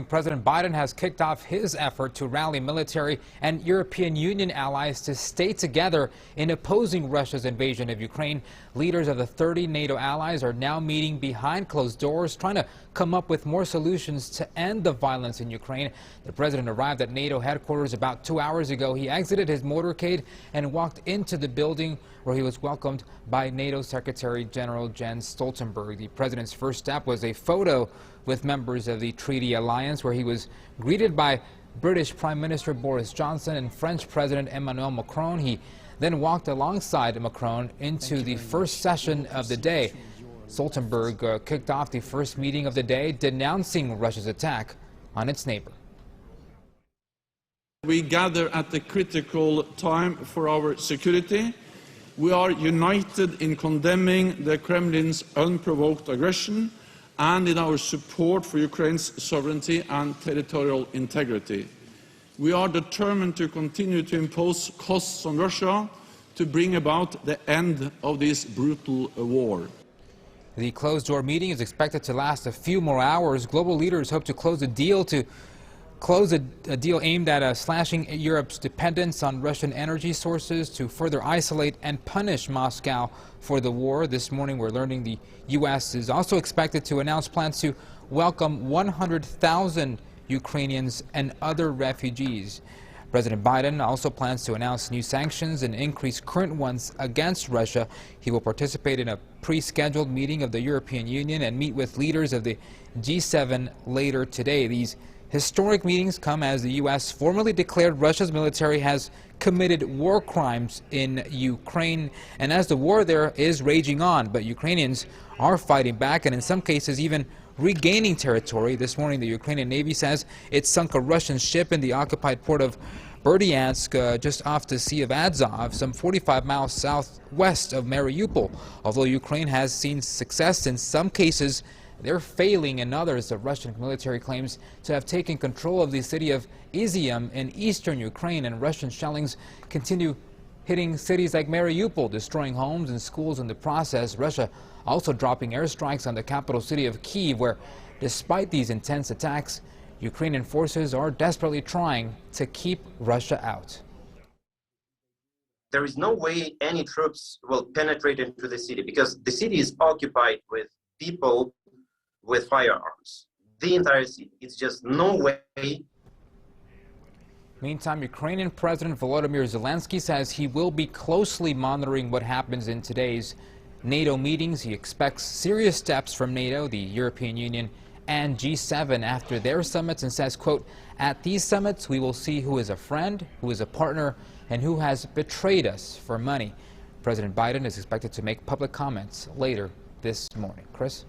President Biden has kicked off his effort to rally military and European Union allies to stay together in opposing Russia's invasion of Ukraine. Leaders of the 30 NATO allies are now meeting behind closed doors, trying to come up with more solutions to end the violence in Ukraine. The president arrived at NATO headquarters about 2 hours ago. He exited his motorcade and walked into the building where he was welcomed by NATO Secretary General Jens Stoltenberg. The president's first step was a photo with members of the Treaty Alliance, where he was greeted by British Prime Minister Boris Johnson and French President Emmanuel Macron. He then walked alongside Macron into the first session of the day. Stoltenberg kicked off the first meeting of the day, denouncing Russia's attack on its neighbor. We gather at the critical time for our security. We are united in condemning the Kremlin's unprovoked aggression and in our support for Ukraine's sovereignty and territorial integrity. We are determined to continue to impose costs on Russia to bring about the end of this brutal war. The closed-door meeting is expected to last a few more hours. Global leaders hope to close a deal aimed at slashing Europe's dependence on Russian energy sources, to further isolate and punish Moscow for the war. This morning we're learning the U.S. is also expected to announce plans to welcome 100,000 Ukrainians and other refugees. President Biden also plans to announce new sanctions and increase current ones against Russia. He will participate in a pre-scheduled meeting of the European Union and meet with leaders of the G7 later today. These historic meetings come as the U.S. formally declared Russia's military has committed war crimes in Ukraine, and as the war there is raging on. But Ukrainians are fighting back and in some cases even regaining territory. This morning the Ukrainian Navy says it sunk a Russian ship in the occupied port of Berdyansk, just off the Sea of Azov, some 45 miles southwest of Mariupol. Although Ukraine has seen success in some cases, they're failing in others. The Russian military claims to have taken control of the city of Izium in eastern Ukraine, and Russian shellings continue hitting cities like Mariupol, destroying homes and schools in the process. Russia also dropping airstrikes on the capital city of Kyiv, where, despite these intense attacks, Ukrainian forces are desperately trying to keep Russia out. There is no way any troops will penetrate into the city because the city is occupied with people with firearms. The entire city. It's just no way. Meantime, Ukrainian President Volodymyr Zelensky says he will be closely monitoring what happens in today's NATO meetings. He expects serious steps from NATO, the European Union, and G7 after their summits, and says, quote, "At these summits, we will see who is a friend, who is a partner, and who has betrayed us for money." President Biden is expected to make public comments later this morning. Chris?